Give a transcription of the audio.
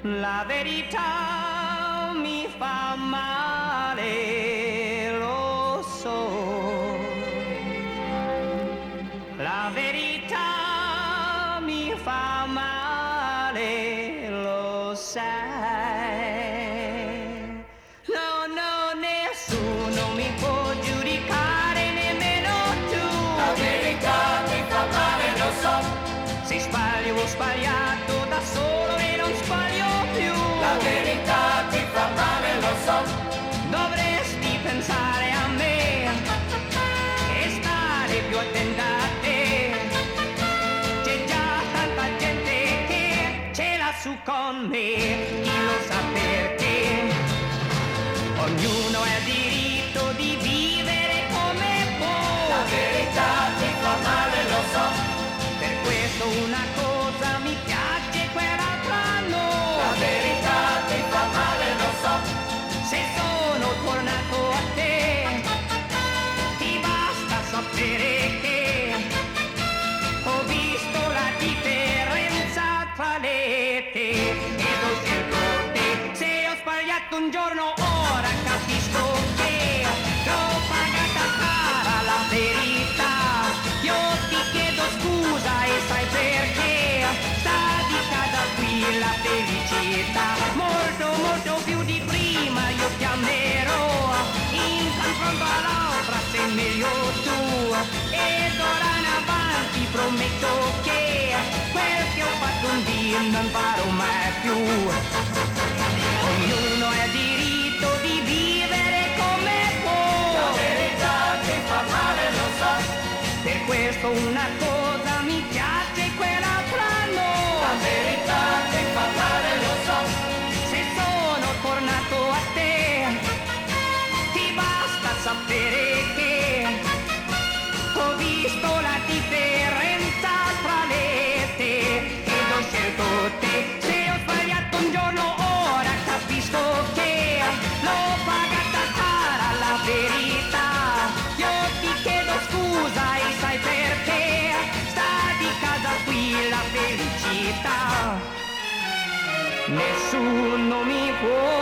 La verità mi fa male, lo so. La verità mi fa male, lo sai. No, no, nessuno mi può giudicare, nemmeno tu. La verità mi fa male, lo so. Se sbaglio ho sbagliato da solo e non sbaglio più. La verità ti fa male, lo so. Dovresti pensare a me e stare più attenta a te. C'è già tanta gente che ce l'ha su con me. Chi lo sa perché? Ognuno ha il diritto di vivere come può. La verità ti fa male, lo so. Per questo una cosa mi piace, quell'altra no. La verità ti fa male, lo so. Se sono tornato a te, ti basta sapere che ho visto la differenza tra le te ed ho scelto te. Se ho sbagliato un giorno, ora capisco che l'ho pagata cara la verità. Io ti chiedo scusa e sai perché? Sta di casa qui la felicità. Molto, molto più di prima io ti amerò. In confronto all'altra sei meglio tu. Ed ora in avanti prometto che quel che ho fatto un dì non farò mai più. Ognuno ha il diritto di vivere come può. La verità ti fa male, lo so. Per questo una cosa mi piace, quell'altra no. La verità ti fa male, lo so. Se sono tornato a te, ti basta sapere che ho visto la differenza tra le te ed ho scelto te. Se ho sbagliato un giorno, ora capisco che l'ho pagata cara la verità. Io ti chiedo scusa e sai perché? Sta di casa qui la felicità. Nessuno mi può